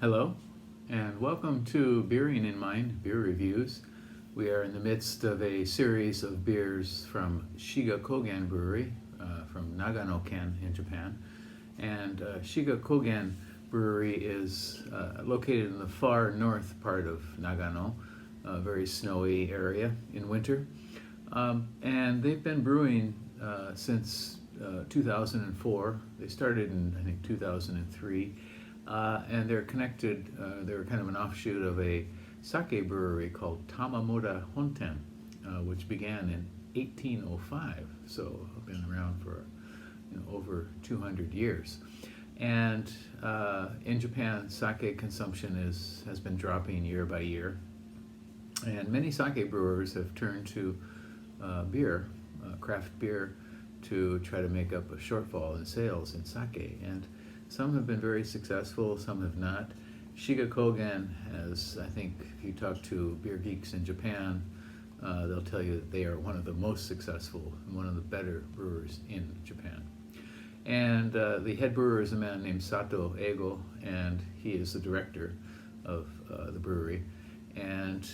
Hello, and welcome to Beering in Mind Beer Reviews. We are in the midst of a series of beers from Shiga Kogen Brewery from Nagano-ken in Japan. And Shiga Kogen Brewery is located in the far north part of Nagano, a very snowy area in winter. And they've been brewing since 2004. They started in, I think, 2003. And they're connected, they're kind of an offshoot of a sake brewery called Tamamura-Honten, which began in 1805, so been around for over 200 years. And in Japan, sake consumption has been dropping year by year, and many sake brewers have turned to beer, craft beer, to try to make up a shortfall in sales in sake. And some have been very successful, some have not. Shiga Kogen has, I think, if you talk to beer geeks in Japan, they'll tell you that they are one of the most successful and one of the better brewers in Japan. And the head brewer is a man named Sato Ego, and he is the director of the brewery. And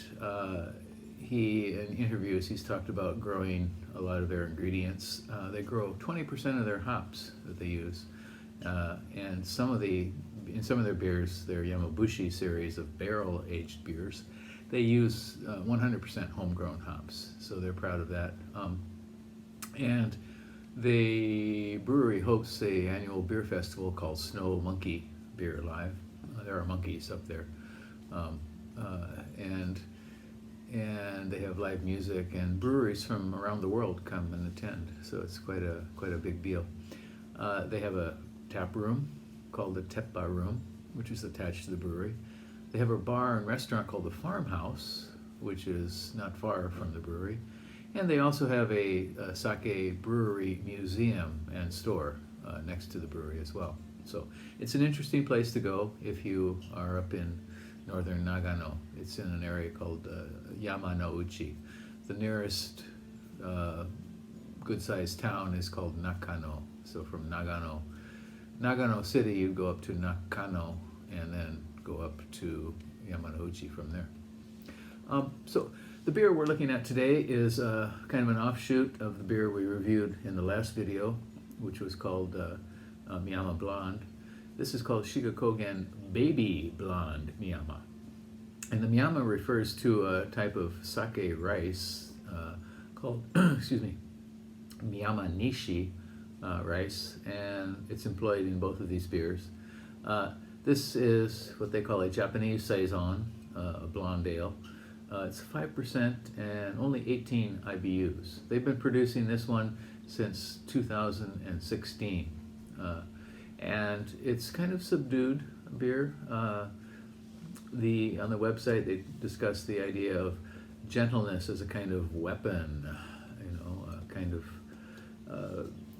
he, in interviews, he's talked about growing a lot of their ingredients. They grow 20% of their hops that they use. And in some of their beers, their Yamabushi series of barrel-aged beers, they use 100% homegrown hops, so they're proud of that. And the brewery hosts an annual beer festival called Snow Monkey Beer Live. There are monkeys up there, and they have live music, and breweries from around the world come and attend. So it's quite a big deal. They have a tap room called the Teppa Room, which is attached to the brewery. They have a bar and restaurant called the Farmhouse, which is not far from the brewery. And they also have a sake brewery museum and store next to the brewery as well. So it's an interesting place to go if you are up in northern Nagano. It's in an area called Yamanouchi. The nearest good-sized town is called Nakano. So from Nagano City, you go up to Nakano and then go up to Yamanouchi from there. So the beer we're looking at today is kind of an offshoot of the beer we reviewed in the last video, which was called Miyama Blonde. This is called Shiga Kogen Baby Blonde Miyama. And the Miyama refers to a type of sake rice called, excuse me, Miyama Nishi rice, and it's employed in both of these beers. This is what they call a Japanese saison, a blonde ale. It's 5% and only 18 IBUs. They've been producing this one since 2016, and it's kind of subdued beer. On the website they discuss the idea of gentleness as a kind of weapon, a kind of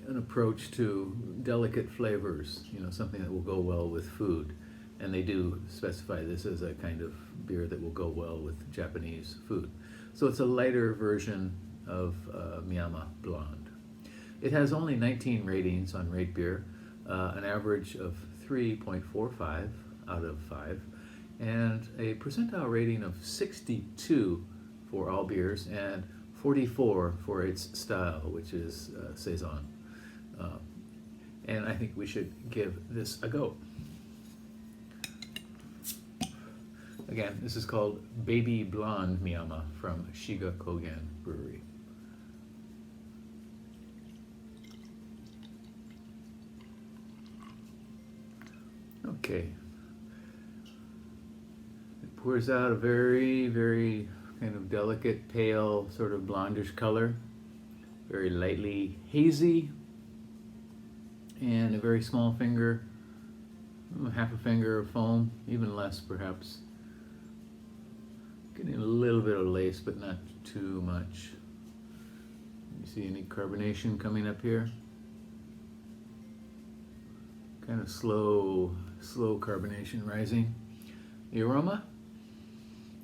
an approach to delicate flavors, something that will go well with food. And they do specify this as a kind of beer that will go well with Japanese food. So it's a lighter version of Miyama Blonde. It has only 19 ratings on Rate Beer, an average of 3.45 out of 5, and a percentile rating of 62 for all beers and 44 for its style, which is saison. And I think we should give this a go. Again, this is called Baby Blonde Miyama from Shiga Kogen Brewery. Okay. It pours out a very, very kind of delicate, pale, sort of blondish color. Very lightly hazy. And a very small finger, half a finger of foam, even less perhaps. Getting a little bit of lace, but not too much. You see any carbonation coming up here? Kind of slow carbonation rising. The aroma,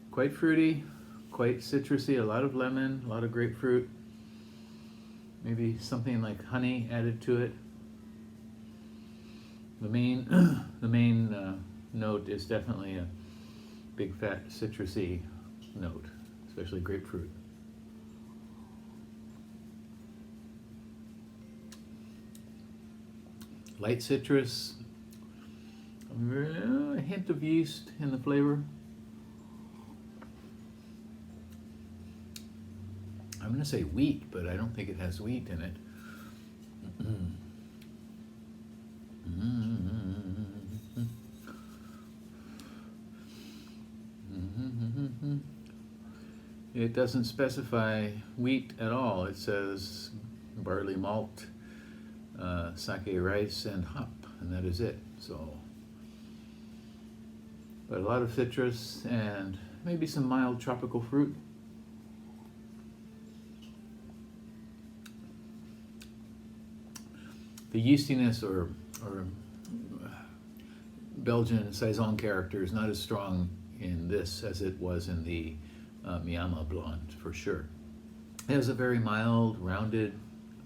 quite fruity, quite citrusy, a lot of lemon, a lot of grapefruit. Maybe something like honey added to it. The main note is definitely a big fat citrusy note, especially grapefruit. Light citrus, a hint of yeast in the flavor. I'm going to say wheat, but I don't think it has wheat in it. It doesn't specify wheat at all. It says barley malt, sake rice, and hop, and that is it. So, but a lot of citrus and maybe some mild tropical fruit. The yeastiness or Belgian saison character is not as strong in this as it was in the Miyama blonde, for sure. It has a very mild, rounded,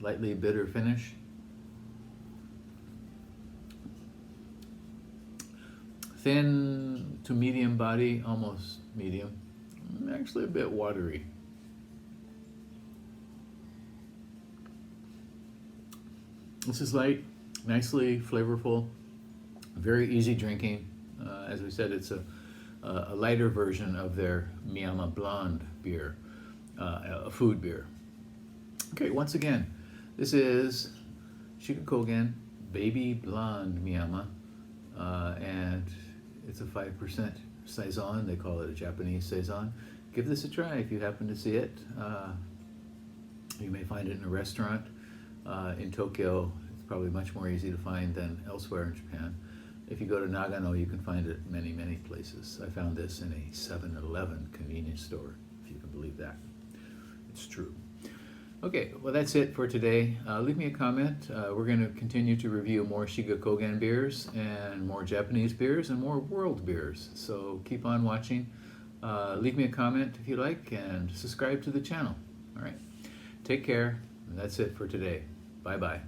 lightly bitter finish. Thin to medium body, almost medium. Actually a bit watery. This is light, nicely flavorful, very easy drinking. As we said, it's a lighter version of their Miyama blonde beer, a food beer. Okay, once again, this is Shiga Kogen Baby Blonde Miyama, and it's a 5% saison. They call it a Japanese saison. Give this a try if you happen to see it. You may find it in a restaurant. In Tokyo, it's probably much more easy to find than elsewhere in Japan. If you go to Nagano, you can find it many, many places. I found this in a 7-Eleven convenience store, if you can believe that. It's true. Okay, well that's it for today. Leave me a comment. We're going to continue to review more Shiga Kogen beers and more Japanese beers and more world beers. So keep on watching. Leave me a comment if you like and subscribe to the channel. All right, take care. That's it for today. Bye-bye.